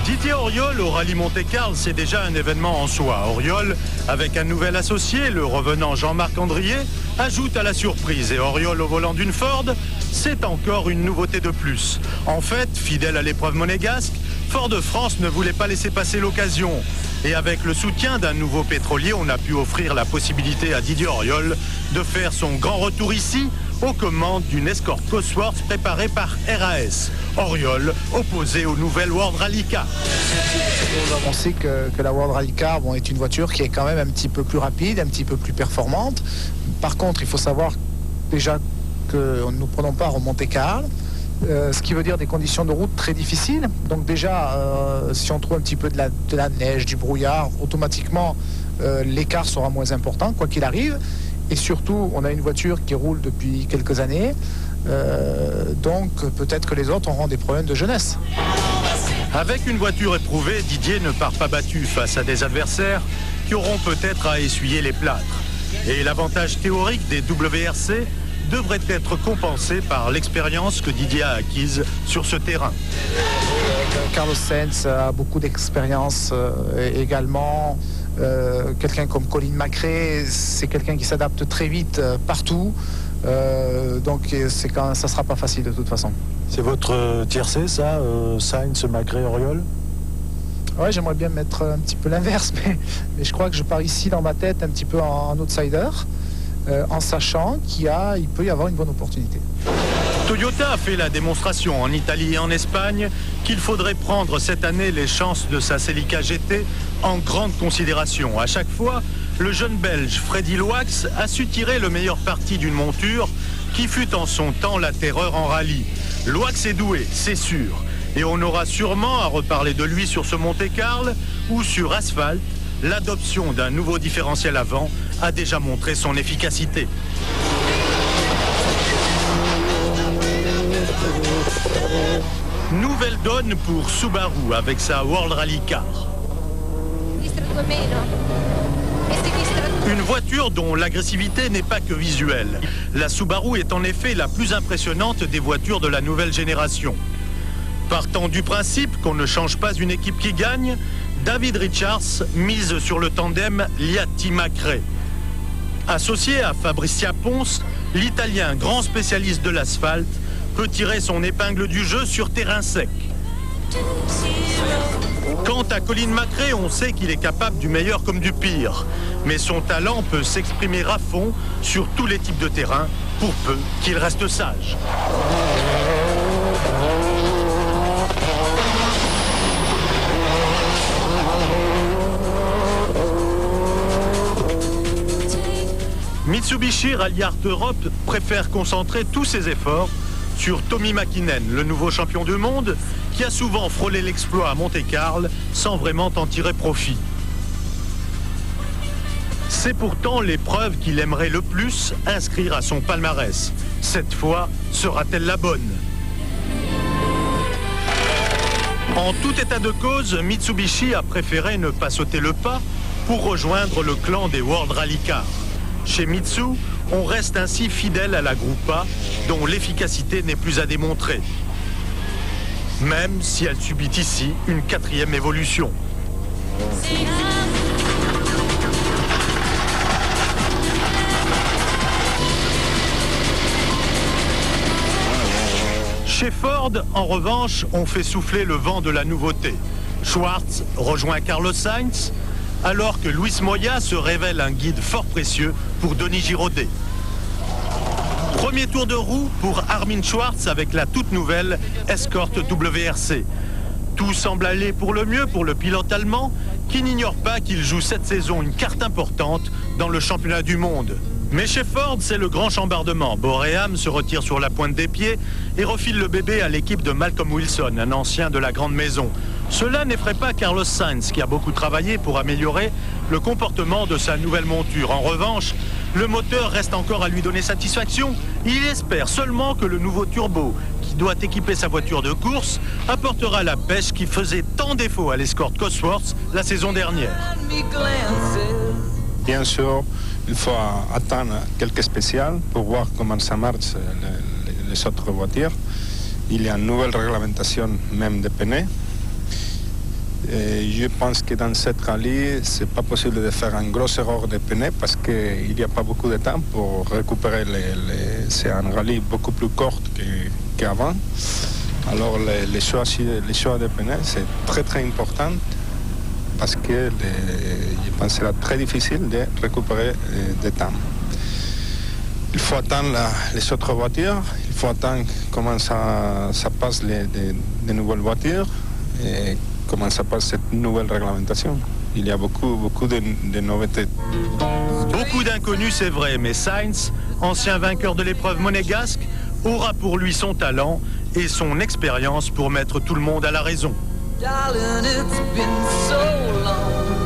Didier Auriol au Rallye Monte-Carlo, c'est déjà un événement en soi. Auriol, avec un nouvel associé, le revenant Jean-Marc Andrier, ajoute à la surprise. Et Auriol au volant d'une Ford, c'est encore une nouveauté de plus. En fait, fidèle à l'épreuve monégasque, Ford de France ne voulait pas laisser passer l'occasion. Et avec le soutien d'un nouveau pétrolier, on a pu offrir la possibilité à Didier Auriol de faire son grand retour ici, aux commandes d'une Escort Cosworth préparée par RAS. Auriol, opposé aux nouvelles World Rally Car. On sait que la World Rally Car est une voiture qui est quand même un petit peu plus rapide, un petit peu plus performante. Par contre, il faut savoir déjà que nous ne prenons pas au Monte-Carlo, ce qui veut dire des conditions de route très difficiles. Donc déjà, si on trouve un petit peu de la neige, du brouillard, automatiquement l'écart sera moins important, quoi qu'il arrive. Et surtout, on a une voiture qui roule depuis quelques années, donc peut-être que les autres auront des problèmes de jeunesse. Avec une voiture éprouvée, Didier ne part pas battu face à des adversaires qui auront peut-être à essuyer les plâtres. Et l'avantage théorique des WRC devrait être compensé par l'expérience que Didier a acquise sur ce terrain. Carlos Sainz a beaucoup d'expérience également. Quelqu'un comme Colin McRae, c'est quelqu'un qui s'adapte très vite partout. Donc ça ne sera pas facile de toute façon. C'est votre tiercé, ça, Sainz, McRae, Auriol? Ouais, j'aimerais bien mettre un petit peu l'inverse, mais je crois que je pars ici dans ma tête un petit peu en outsider, en sachant qu'il peut y avoir une bonne opportunité. Toyota a fait la démonstration en Italie et en Espagne qu'il faudrait prendre cette année les chances de sa Celica GT en grande considération. À chaque fois, le jeune Belge Freddy Loax a su tirer le meilleur parti d'une monture qui fut en son temps la terreur en rallye. Loax est doué, c'est sûr, et on aura sûrement à reparler de lui sur ce Monte-Carlo ou sur asphalte. L'adoption d'un nouveau différentiel avant a déjà montré son efficacité. Nouvelle donne pour Subaru avec sa World Rally Car. Une voiture dont l'agressivité n'est pas que visuelle. La Subaru est en effet la plus impressionnante des voitures de la nouvelle génération. Partant du principe qu'on ne change pas une équipe qui gagne, David Richards mise sur le tandem Liatti-McRae. Associé à Fabrizia Pons, l'Italien grand spécialiste de l'asphalte peut tirer son épingle du jeu sur terrain sec. Quant à Colin McRae, on sait qu'il est capable du meilleur comme du pire. Mais son talent peut s'exprimer à fond sur tous les types de terrain, pour peu qu'il reste sage. Mitsubishi Rally Art Europe préfère concentrer tous ses efforts sur Tommi Mäkinen, le nouveau champion du monde, qui a souvent frôlé l'exploit à Monte-Carlo sans vraiment en tirer profit. C'est pourtant l'épreuve qu'il aimerait le plus inscrire à son palmarès. Cette fois, sera-t-elle la bonne? En tout état de cause, Mitsubishi a préféré ne pas sauter le pas pour rejoindre le clan des World Rally Car. Chez Mitsu, on reste ainsi fidèle à la Gruppa, dont l'efficacité n'est plus à démontrer. Même si elle subit ici une 4e évolution. Chez Ford, en revanche, on fait souffler le vent de la nouveauté. Schwartz rejoint Carlos Sainz, alors que Luis Moya se révèle un guide fort précieux pour Denis Giraudet. Premier tour de roue pour Armin Schwartz avec la toute nouvelle Escort WRC. Tout semble aller pour le mieux pour le pilote allemand, qui n'ignore pas qu'il joue cette saison une carte importante dans le championnat du monde. Mais chez Ford, c'est le grand chambardement. Boréam se retire sur la pointe des pieds et refile le bébé à l'équipe de Malcolm Wilson, un ancien de la grande maison. Cela n'effraie pas Carlos Sainz, qui a beaucoup travaillé pour améliorer le comportement de sa nouvelle monture. En revanche, le moteur reste encore à lui donner satisfaction. Il espère seulement que le nouveau turbo, qui doit équiper sa voiture de course, apportera la pêche qui faisait tant défaut à l'Escort Cosworth la saison dernière. Bien sûr, il faut attendre quelques spéciales pour voir comment ça marche les autres voitures. Il y a une nouvelle réglementation même des pneus. Et je pense que dans cette rallye, ce n'est pas possible de faire une grosse erreur de pneus parce qu'il n'y a pas beaucoup de temps pour récupérer c'est un rallye beaucoup plus court qu'avant. Alors les choix de pneus, c'est très très important parce que je pense que sera très difficile de récupérer du temps. Il faut attendre les autres voitures, il faut attendre comment ça passe les nouvelles voitures et comment ça passe cette nouvelle réglementation. Il y a beaucoup de nouveautés. Beaucoup d'inconnus, c'est vrai, mais Sainz, ancien vainqueur de l'épreuve monégasque, aura pour lui son talent et son expérience pour mettre tout le monde à la raison. Darling, it's been so long.